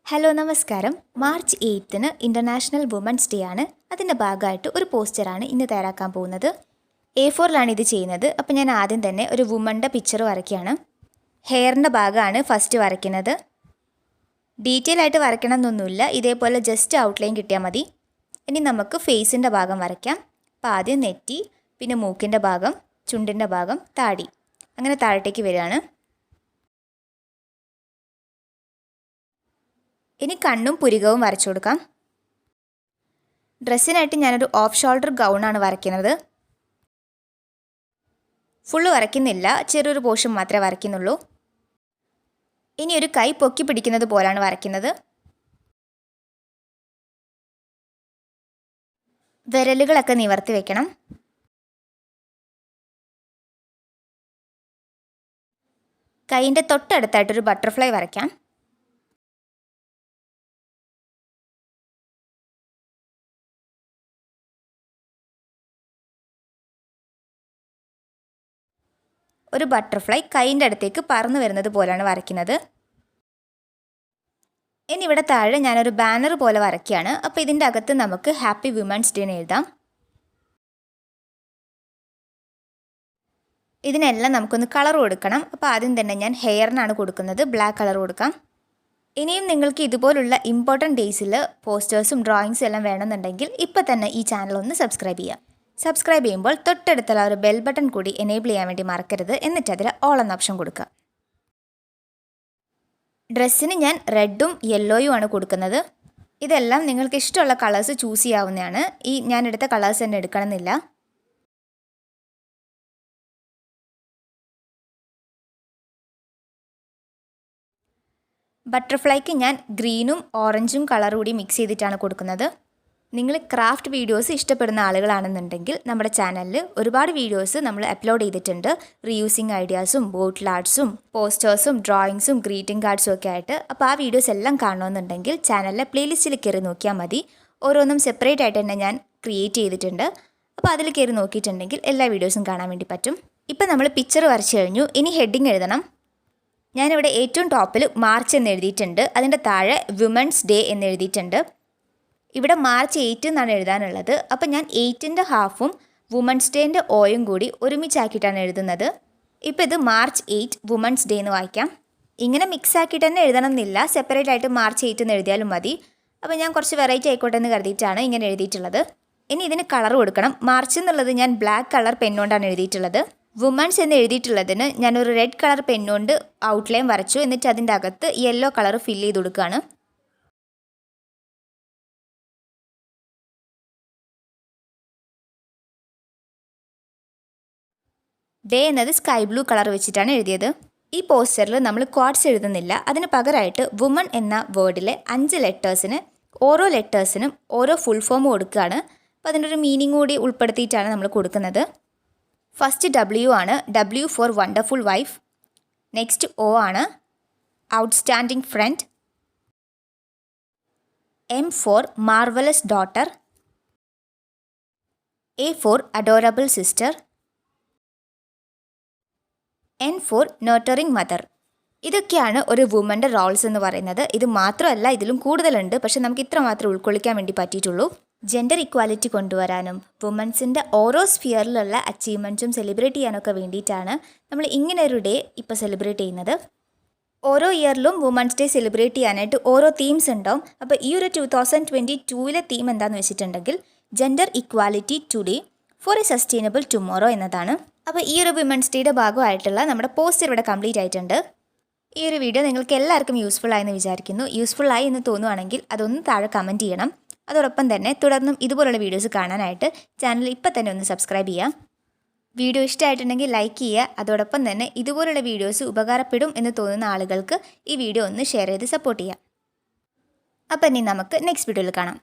Hello നമസ്കാരം. March 8 international women's day ആണ്. അതിൻ്റെ ഭാഗമായിട്ട് ഒരു പോസ്റ്ററാണ് ഇന്ന് തയ്യാറാക്കാൻ പോകുന്നത്. A4ലാണ് ഇത് ചെയ്യുന്നത്. അപ്പോൾ ഞാൻ ആദ്യം തന്നെ ഒരു വുമൻ്റെ പിക്ചർ വരയ്ക്കുകയാണ്. ഹെയറിൻ്റെ ഭാഗമാണ് ഫസ്റ്റ് വരയ്ക്കുന്നത്. ഡീറ്റെയിൽ ആയിട്ട് വരയ്ക്കണം എന്നൊന്നുമില്ല, ഇതേപോലെ ജസ്റ്റ് ഔട്ട്ലൈൻ കിട്ടിയാൽ മതി. ഇനി നമുക്ക് ഫേസിൻ്റെ ഭാഗം വരയ്ക്കാം. അപ്പോൾ ആദ്യം നെറ്റി, പിന്നെ മൂക്കിൻ്റെ ഭാഗം, ചുണ്ടിൻ്റെ ഭാഗം, താടി, അങ്ങനെ താഴത്തേക്ക് വരികയാണ്. ഇനി കണ്ണും പുരികവും വരച്ചു കൊടുക്കാം. ഡ്രസ്സിനായിട്ട് ഞാനൊരു ഓഫ് ഷോൾഡർ ഗൗണാണ് വരയ്ക്കുന്നത്. ഫുള്ള് വരയ്ക്കുന്നില്ല, ചെറിയൊരു പോർഷൻ മാത്രമേ വരയ്ക്കുന്നുള്ളൂ. ഇനി ഒരു കൈ പൊക്കി പിടിക്കുന്നത് പോലാണ് വരയ്ക്കുന്നത്. വിരലുകളൊക്കെ നിവർത്തി വെക്കണം. കൈയിൻ്റെ തൊട്ടടുത്തായിട്ടൊരു ബട്ടർഫ്ലൈ വരയ്ക്കാം. ഒരു ബട്ടർഫ്ലൈ കൈയിൻ്റെ അടുത്തേക്ക് പറന്നു വരുന്നത് പോലെയാണ് വരയ്ക്കുന്നത്. ഇനി ഇവിടെ താഴെ ഞാനൊരു ബാനർ പോലെ വരയ്ക്കുകയാണ്. അപ്പോൾ ഇതിൻ്റെ അകത്ത് നമുക്ക് ഹാപ്പി വിമൻസ് ഡേ എന്ന് എഴുതാം. ഇതിനെല്ലാം നമുക്കൊന്ന് കളർ കൊടുക്കണം. അപ്പോൾ ആദ്യം തന്നെ ഞാൻ ഹെയറിനാണ് കൊടുക്കുന്നത്. ബ്ലാക്ക് കളർ കൊടുക്കാം. ഇനിയും നിങ്ങൾക്ക് ഇതുപോലുള്ള ഇമ്പോർട്ടൻറ്റ് ഡേയ്സിൽ പോസ്റ്റേഴ്സും ഡ്രോയിങ്സും എല്ലാം വേണമെന്നുണ്ടെങ്കിൽ ഇപ്പോൾ തന്നെ ഈ ചാനൽ ഒന്ന് സബ്സ്ക്രൈബ് ചെയ്യാം. സബ്സ്ക്രൈബ് ചെയ്യുമ്പോൾ തൊട്ടടുത്തുള്ള ഒരു ബെൽ ബട്ടൺ കൂടി എനേബിൾ ചെയ്യാൻ വേണ്ടി മറക്കരുത്. എന്നിട്ട് അതിൽ ഓൾ എന്ന ഓപ്ഷൻ കൊടുക്കുക. ഡ്രസ്സിന് ഞാൻ റെഡും യെല്ലോയും ആണ് കൊടുക്കുന്നത്. ഇതെല്ലാം നിങ്ങൾക്ക് ഇഷ്ടമുള്ള കളേഴ്സ് ചൂസ് ചെയ്യാവുന്നതാണ്. ഞാനെടുത്ത കളേഴ്സ് തന്നെ എടുക്കണമെന്നില്ല. ബട്ടർഫ്ലൈക്ക് ഞാൻ ഗ്രീനും ഓറഞ്ചും കളർ കൂടി മിക്സ് ചെയ്തിട്ടാണ് കൊടുക്കുന്നത്. നിങ്ങൾ ക്രാഫ്റ്റ് വീഡിയോസ് ഇഷ്ടപ്പെടുന്ന ആളുകളാണെന്നുണ്ടെങ്കിൽ നമ്മുടെ ചാനലിൽ ഒരുപാട് വീഡിയോസ് നമ്മൾ അപ്ലോഡ് ചെയ്തിട്ടുണ്ട്. റീയൂസിങ് ഐഡിയാസും ബോട്ടിൽ ആർട്സും പോസ്റ്റേഴ്സും ഡ്രോയിങ്സും ഗ്രീറ്റിംഗ് കാർഡ്സും ഒക്കെ ആയിട്ട്. അപ്പോൾ ആ വീഡിയോസ് എല്ലാം കാണണമെന്നുണ്ടെങ്കിൽ ചാനലിലെ പ്ലേലിസ്റ്റിൽ കയറി നോക്കിയാൽ മതി. ഓരോന്നും സെപ്പറേറ്റ് ആയിട്ട് തന്നെ ഞാൻ ക്രിയേറ്റ് ചെയ്തിട്ടുണ്ട്. അപ്പോൾ അതിൽ കയറി നോക്കിയിട്ടുണ്ടെങ്കിൽ എല്ലാ വീഡിയോസും കാണാൻ വേണ്ടി പറ്റും. ഇപ്പം നമ്മൾ പിക്ചർ വരച്ചു കഴിഞ്ഞു. ഇനി ഹെഡിങ് എഴുതണം. ഞാനിവിടെ ഏറ്റവും ടോപ്പിൽ മാർച്ച് എന്ന് എഴുതിയിട്ടുണ്ട്. അതിൻ്റെ താഴെ വിമൻസ് ഡേ എന്ന് എഴുതിയിട്ടുണ്ട്. ഇവിടെ മാർച്ച് 8 എന്നാണ് എഴുതാനുള്ളത്. അപ്പം ഞാൻ 8ൻ്റെ ഹാഫും വുമൻസ് ഡേൻ്റെ ഓയും കൂടി ഒരുമിച്ചാക്കിയിട്ടാണ് എഴുതുന്നത്. ഇപ്പോൾ ഇത് മാർച്ച് 8 വുമൻസ് ഡേ എന്ന് വായിക്കാം. ഇങ്ങനെ മിക്സ് ആക്കിയിട്ട് തന്നെ എഴുതണം എന്നില്ല, സെപ്പറേറ്റ് ആയിട്ട് മാർച്ച് 8 എന്ന് എഴുതിയാലും മതി. അപ്പോൾ ഞാൻ കുറച്ച് വെറൈറ്റി ആയിക്കോട്ടെ എന്ന് കരുതിയിട്ടാണ് ഇങ്ങനെ എഴുതിയിട്ടുള്ളത്. ഇനി ഇതിന് കളർ കൊടുക്കണം. മാർച്ച് എന്നുള്ളത് ഞാൻ ബ്ലാക്ക് കളർ പെന്നുകൊണ്ടാണ് എഴുതിയിട്ടുള്ളത്. വുമൻസ് എന്ന് എഴുതിയിട്ടുള്ളതിന് ഞാനൊരു റെഡ് കളർ പെന്നുകൊണ്ട് ഔട്ട്ലൈൻ വരച്ചു. എന്നിട്ട് അതിൻ്റെ അകത്ത് യെല്ലോ കളർ ഫില്ല് ചെയ്ത് കൊടുക്കുകയാണ്. ഡേ എന്നത് സ്കൈ ബ്ലൂ കളർ വെച്ചിട്ടാണ് എഴുതിയത്. ഈ പോസ്റ്ററിൽ നമ്മൾ ക്വാഡ്സ് എഴുതുന്നില്ല. അതിന് പകരമായിട്ട് വുമൺ എന്ന വേർഡിലെ 5 ലെറ്റേഴ്സിന് ഓരോ ലെറ്റേഴ്സിനും ഓരോ ഫുൾ ഫോം കൊടുക്കുകയാണ്. അപ്പോൾ അതിൻ്റെ ഒരു മീനിങ് കൂടി ഉൾപ്പെടുത്തിയിട്ടാണ് നമ്മൾ കൊടുക്കുന്നത്. ഫസ്റ്റ് W ആണ്. W for wonderful wife. Next O ആണ്. Outstanding friend. M for marvellous daughter. A for adorable sister. N for nurturing mother. ഇതൊക്കെയാണ് ഒരു വുമൻ്റെ റോൾസ് എന്ന് പറയുന്നത്. ഇത് മാത്രമല്ല, ഇതിലും കൂടുതലുണ്ട്. പക്ഷെ നമുക്ക് ഇത്ര മാത്രമേ ഉൾക്കൊള്ളിക്കാൻ വേണ്ടി പറ്റിയിട്ടുള്ളൂ. ജെൻഡർ ഇക്വാലിറ്റി കൊണ്ടുവരാനും വുമൻസിൻ്റെ ഓരോ സ്ഫിയറിലുള്ള അച്ചീവ്മെൻറ്റ്സും സെലിബ്രേറ്റ് ചെയ്യാനൊക്കെ വേണ്ടിയിട്ടാണ് നമ്മൾ ഇങ്ങനെ ഒരു ഡേ ഇപ്പോൾ സെലിബ്രേറ്റ് ചെയ്യുന്നത്. ഓരോ ഇയറിലും വുമൻസ് ഡേ സെലിബ്രേറ്റ് ചെയ്യാനായിട്ട് ഓരോ തീംസ് ഉണ്ടാവും. അപ്പോൾ ഈ ഒരു 2022 തീം എന്താണെന്ന് വെച്ചിട്ടുണ്ടെങ്കിൽ gender equality today four A sustainable tomorrow എന്നതാണ്. അപ്പോൾ ഈ ഒരു വിമൻസ് ഡേയുടെ ഭാഗമായിട്ടുള്ള നമ്മുടെ പോസ്റ്റർ ഇവിടെ കംപ്ലീറ്റ് ആയിട്ടുണ്ട്. ഈ ഒരു വീഡിയോ നിങ്ങൾക്ക് എല്ലാവർക്കും യൂസ്ഫുൾ ആയെന്ന് വിചാരിക്കുന്നു. യൂസ്ഫുൾ ആയി എന്ന് തോന്നുവാണെങ്കിൽ അതൊന്ന് താഴെ കമൻറ്റ് ചെയ്യണം. അതോടൊപ്പം തന്നെ തുടർന്നും ഇതുപോലുള്ള വീഡിയോസ് കാണാനായിട്ട് ചാനൽ ഇപ്പം തന്നെ ഒന്ന് സബ്സ്ക്രൈബ് ചെയ്യുക. വീഡിയോ ഇഷ്ടമായിട്ടുണ്ടെങ്കിൽ ലൈക്ക് ചെയ്യുക. അതോടൊപ്പം തന്നെ ഇതുപോലുള്ള വീഡിയോസ് ഉപകാരപ്പെടും എന്ന് തോന്നുന്ന ആളുകൾക്ക് ഈ വീഡിയോ ഒന്ന് ഷെയർ ചെയ്ത് സപ്പോർട്ട് ചെയ്യുക. അപ്പോൾ ഇനി നമുക്ക് നെക്സ്റ്റ് വീഡിയോയിൽ കാണാം.